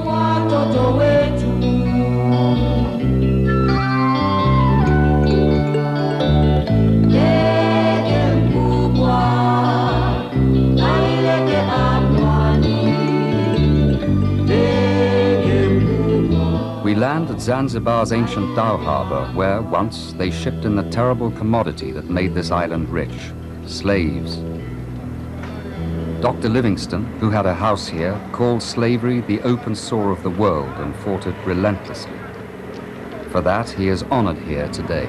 We land at Zanzibar's ancient Dhow harbour, where once they shipped in the terrible commodity that made this island rich, slaves. Dr. Livingstone, who had a house here, called slavery the open sore of the world and fought it relentlessly. For that, he is honoured here today.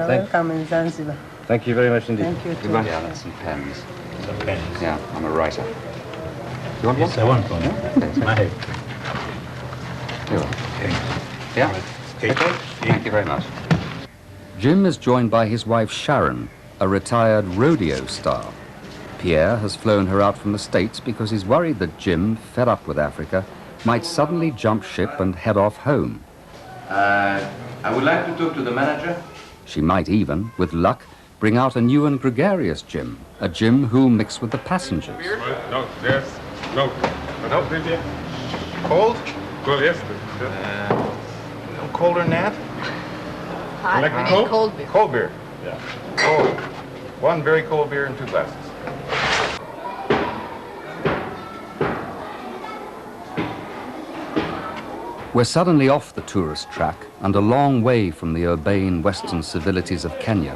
Welcome in Zanzibar. Thank you very much indeed. Thank you too. Goodbye. Yeah, that's some pens. Some pens? Yeah, I'm a writer. You want Yes, I want one. My head. Yeah? Okay. Thank you very much. Jim is joined by his wife Sharon, a retired rodeo star. Pierre has flown her out from the States because he's worried that Jim, fed up with Africa, might suddenly jump ship and head off home. I would like to talk to the manager. She might even, with luck, bring out a new and gregarious Jim, a Jim who'll mix with the passengers. No, yes, no. No, cold? Cold, yes. No colder than that? Hot? Like I cold? need cold beer. Cold beer. Yeah. Cold. One very cold beer and 2 glasses. We're suddenly off the tourist track and a long way from the urbane western civilities of Kenya.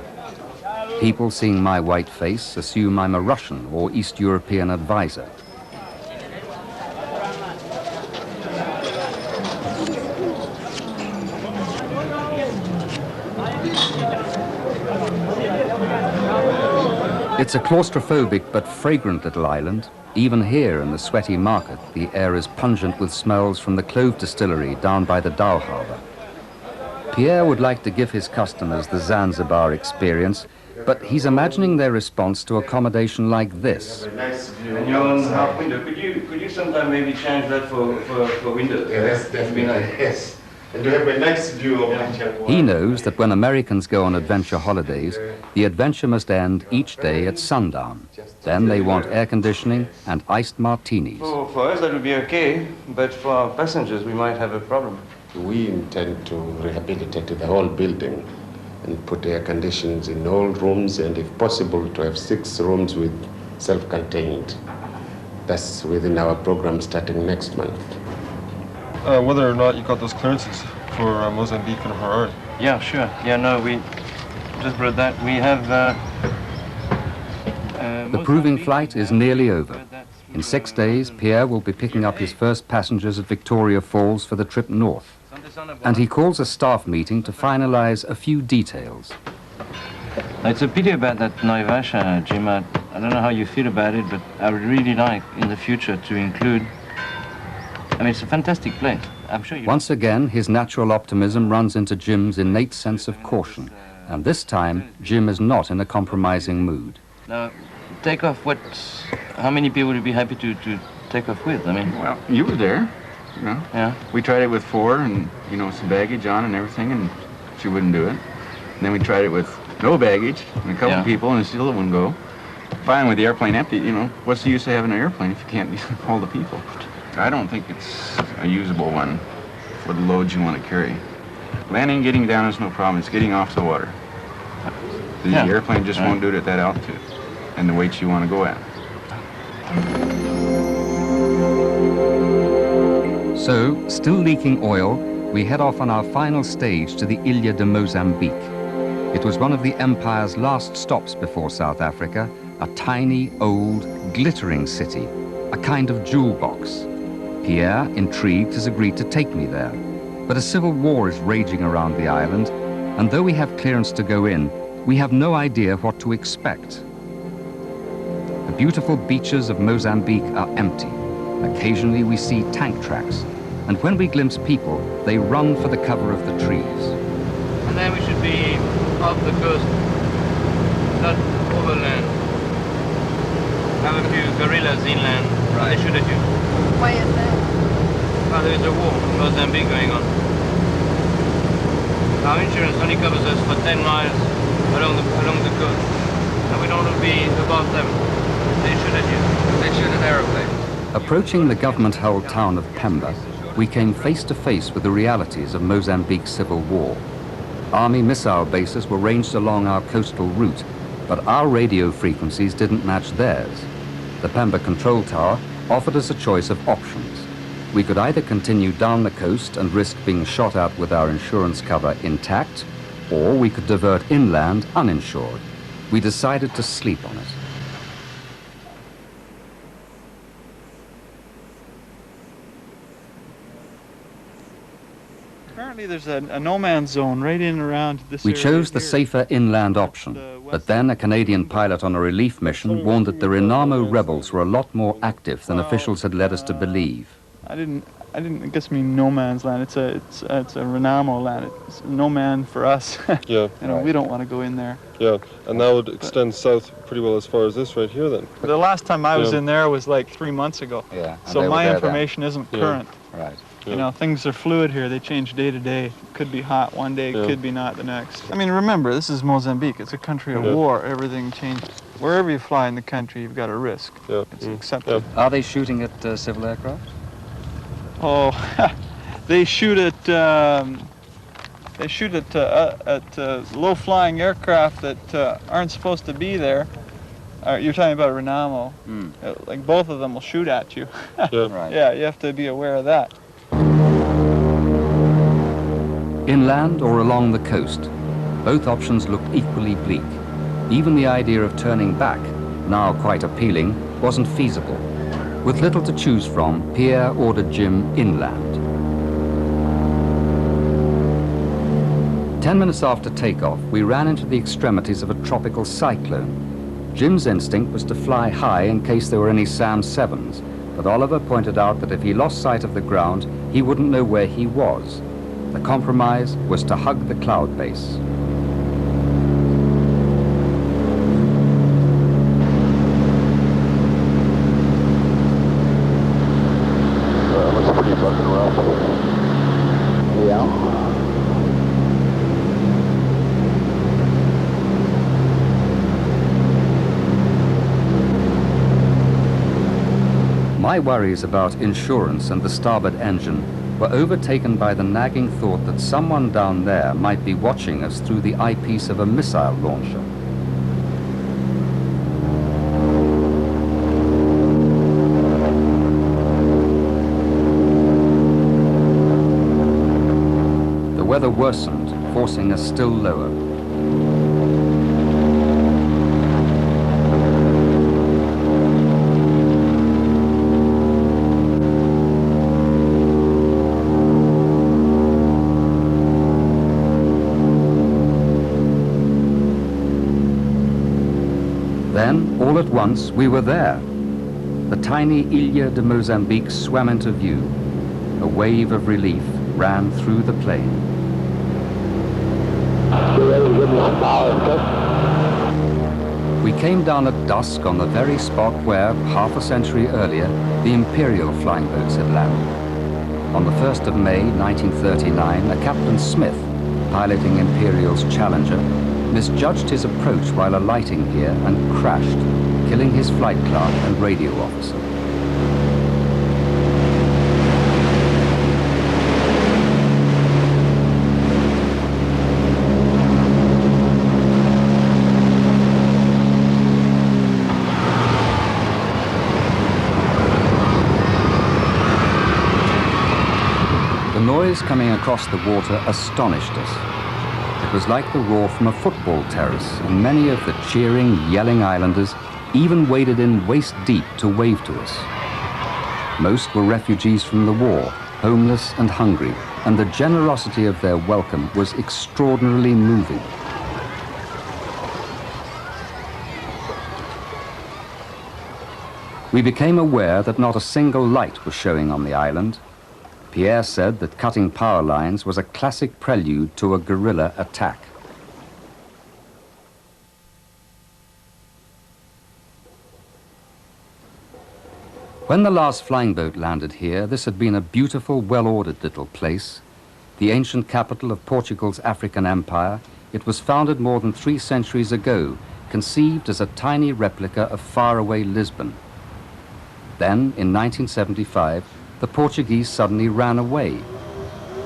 People seeing my white face assume I'm a Russian or East European advisor. It's a claustrophobic but fragrant little island. Even here in the sweaty market, the air is pungent with smells from the clove distillery down by the Dhow harbour. Pierre would like to give his customers the Zanzibar experience, but he's imagining their response to accommodation like this. And your own half window. Could you sometime maybe change that for windows? Yeah, that's definitely nice. Yes. And to have a nice view of He knows that when Americans go on adventure holidays, the adventure must end each day at sundown. Then they want air conditioning and iced martinis. Oh, for us that would be okay, but for our passengers we might have a problem. We intend to rehabilitate the whole building and put air conditions in all rooms, and if possible to have 6 rooms with self-contained. That's within our program starting next month. Whether or not you got those clearances for Mozambique and Harare. Yeah, sure. Yeah, no, we just brought that. We have... The proving flight is nearly over. In 6 days, Pierre will be picking up his first passengers at Victoria Falls for the trip north. And he calls a staff meeting to finalize a few details. It's a pity about that Naivasha, Jim. I don't know how you feel about it, but I would really like in the future to include... I mean, it's a fantastic place. I'm sure you... Once again, his natural optimism runs into Jim's innate sense of caution. And this time, Jim is not in a compromising mood. Now, take off what... How many people would you be happy to take off with? I mean... Well, you were there, you know. Yeah. We tried it with 4 and, you know, some baggage on and everything, and she wouldn't do it. And then we tried it with no baggage and a couple people, and it still wouldn't go. Fine with the airplane empty, you know. What's the use of having an airplane if you can't hold the people? I don't think it's a usable one for the loads you want to carry. Landing and getting down is no problem. It's getting off the water. The airplane just won't do it at that altitude and the weights you want to go at. So, still leaking oil, we head off on our final stage to the Ilha de Moçambique. It was one of the Empire's last stops before South Africa, a tiny, old, glittering city, a kind of jewel box. Pierre, intrigued, has agreed to take me there. But a civil war is raging around the island, and though we have clearance to go in, we have no idea what to expect. The beautiful beaches of Mozambique are empty. Occasionally we see tank tracks, and when we glimpse people, they run for the cover of the trees. And then we should be off the coast, not overland. Have a few guerrillas inland. They shoot at you. Why is that? Oh, there is a war in Mozambique going on. Our insurance only covers us for 10 miles along the coast, and we don't want to be above them. They shoot at you. They shoot at aeroplanes. Approaching the government-held town of Pemba, we came face to face with the realities of Mozambique's civil war. Army missile bases were ranged along our coastal route, but our radio frequencies didn't match theirs. The Pemba control tower offered us a choice of options. We could either continue down the coast and risk being shot at with our insurance cover intact, or we could divert inland uninsured. We decided to sleep on it. Apparently there's a no-man's zone right in and around this We area chose the here. safer inland option, but then a Canadian pilot on a relief mission warned that the Renamo rebels were a lot more active than officials had led us to believe. I didn't guess mean no man's land. It's a Renamo land. It's no man for us. Yeah. We don't want to go in there. Yeah, and that would extend south pretty well as far as this right here then. The last time I was in there was like 3 months ago. Yeah. So my information isn't current. Right. You know, things are fluid here. They change day to day. It could be hot one day, it could be not the next. I mean, remember, this is Mozambique. It's a country of war. Everything changes. Wherever you fly in the country, you've got a risk. Yeah. It's accepted. Are they shooting at civil aircraft? Oh, they shoot at low-flying aircraft that aren't supposed to be there. You're talking about Renamo. Like both of them will shoot at you. Right. Yeah, you have to be aware of that. Inland or along the coast, both options looked equally bleak. Even the idea of turning back, now quite appealing, wasn't feasible. With little to choose from, Pierre ordered Jim inland. 10 minutes after takeoff, we ran into the extremities of a tropical cyclone. Jim's instinct was to fly high in case there were any SAM-7s, but Oliver pointed out that if he lost sight of the ground, he wouldn't know where he was. The compromise was to hug the cloud base. Looks pretty fucking rough. Yeah. My worries about insurance and the starboard engine were overtaken by the nagging thought that someone down there might be watching us through the eyepiece of a missile launcher. The weather worsened, forcing us still lower. Then, all at once, we were there. The tiny Ilha de Moçambique swam into view. A wave of relief ran through the plain. We came down at dusk on the very spot where, half a century earlier, the Imperial flying boats had landed. On the 1st of May, 1939, a Captain Smith, piloting Imperial's Challenger, misjudged his approach while alighting here and crashed, killing his flight clerk and radio officer. noise coming across the water astonished us. It was like the roar from a football terrace, and many of the cheering, yelling islanders even waded in waist deep to wave to us. Most were refugees from the war, homeless and hungry, and the generosity of their welcome was extraordinarily moving. We became aware that not a single light was showing on the island. Pierre said that cutting power lines was a classic prelude to a guerrilla attack. When the last flying boat landed here, this had been a beautiful, well-ordered little place. The ancient capital of Portugal's African empire, it was founded more than 3 centuries ago, conceived as a tiny replica of faraway Lisbon. Then, in 1975, the Portuguese suddenly ran away.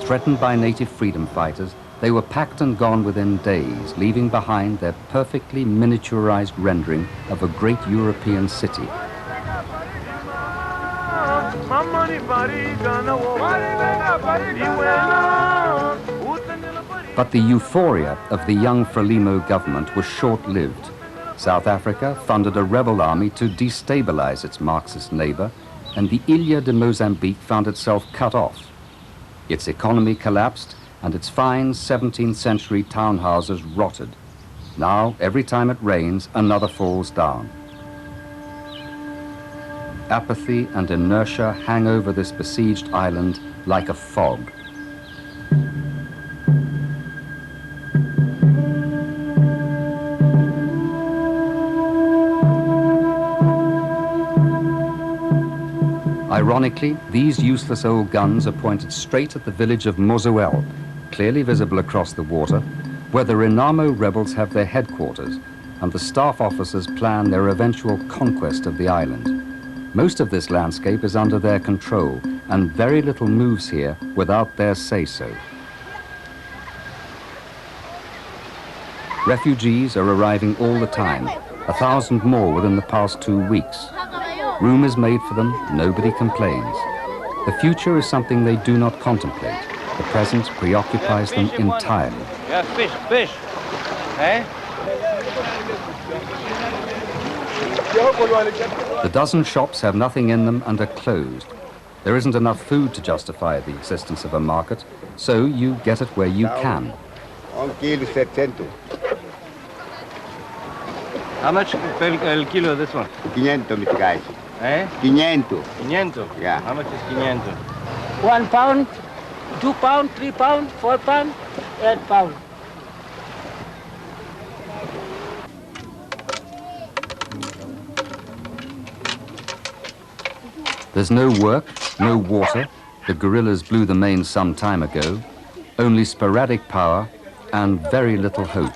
Threatened by native freedom fighters, they were packed and gone within days, leaving behind their perfectly miniaturized rendering of a great European city. But the euphoria of the young Frelimo government was short-lived. South Africa funded a rebel army to destabilize its Marxist neighbor, and the Ilha de Moçambique found itself cut off. Its economy collapsed, and its fine 17th century townhouses rotted. Now, every time it rains, another falls down. Apathy and inertia hang over this besieged island like a fog. Ironically, these useless old guns are pointed straight at the village of Mozuel, clearly visible across the water, where the Renamo rebels have their headquarters, and the staff officers plan their eventual conquest of the island. Most of this landscape is under their control, and very little moves here without their say-so. Refugees are arriving all the time, 1,000 more within the past 2 weeks. Room is made for them, nobody complains. The future is something they do not contemplate. The present preoccupies them entirely. Yeah, fish. Eh? The dozen shops have nothing in them and are closed. There isn't enough food to justify the existence of a market, so you get it where you can. How much per kilo this one? 500, guys. Eh? 500. 500? Yeah. How much is 500? 1 pound, 2 pound, 3 pound, 4 pound, 8 pound. There's no work, no water. The guerrillas blew the main some time ago. Only sporadic power and very little hope.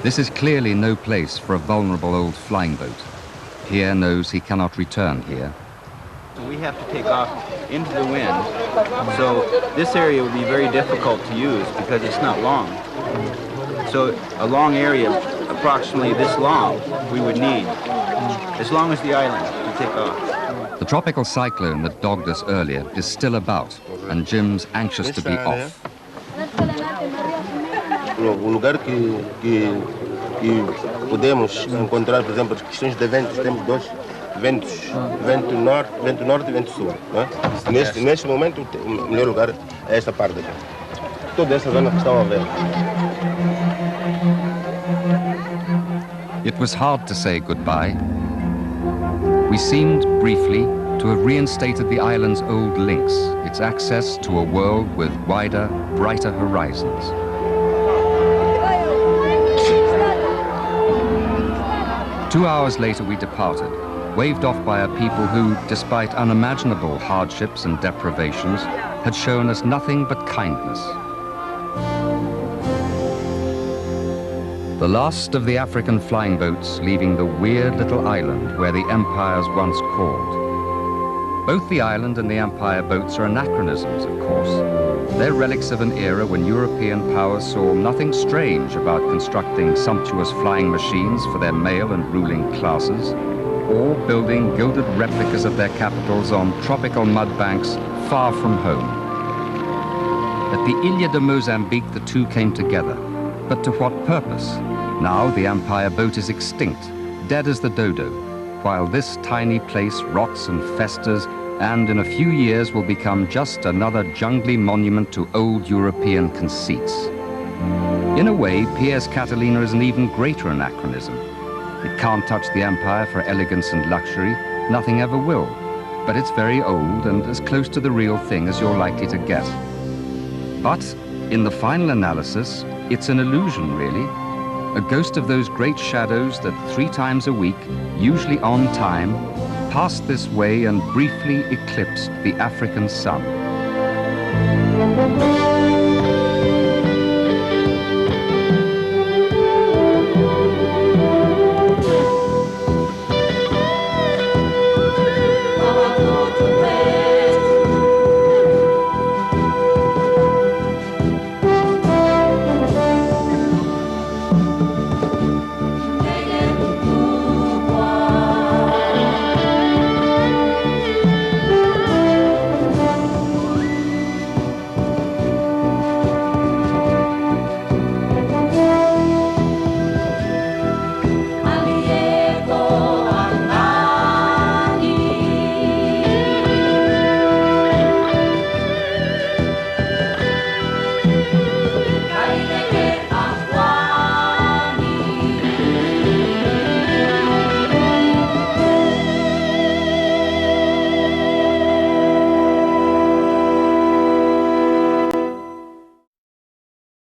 This is clearly no place for a vulnerable old flying boat. Pierre knows he cannot return here. We have to take off into the wind, so this area would be very difficult to use because it's not long. So a long area, approximately this long, we would need, as long as the island, to take off. The tropical cyclone that dogged us earlier is still about, and Jim's anxious to be off. O lugar que podemos encontrar, por exemplo, as questões de ventos, temos 2 ventos, vento norte e vento sul. Né? Neste momento, o melhor lugar é esta parte aqui. Toda essa zona que estão a ver. It was hard to say goodbye. We seemed, briefly, to have reinstated the island's old links, its access to a world with wider, brighter horizons. Two hours later we departed, waved off by a people who, despite unimaginable hardships and deprivations, had shown us nothing but kindness. The last of the African flying boats leaving the weird little island where the empires once called. Both the island and the Empire boats are anachronisms, of course. They're relics of an era when European powers saw nothing strange about constructing sumptuous flying machines for their male and ruling classes, or building gilded replicas of their capitals on tropical mud banks far from home. At the Ilha de Moçambique, the two came together. But to what purpose? Now the Empire boat is extinct, dead as the dodo, while this tiny place rots and festers and in a few years will become just another jungly monument to old European conceits. In a way, Pierre's Catalina is an even greater anachronism. It can't touch the Empire for elegance and luxury, nothing ever will, but it's very old and as close to the real thing as you're likely to get. But in the final analysis, it's an illusion, really. A ghost of those great shadows that 3 times a week, usually on time, passed this way and briefly eclipsed the African sun.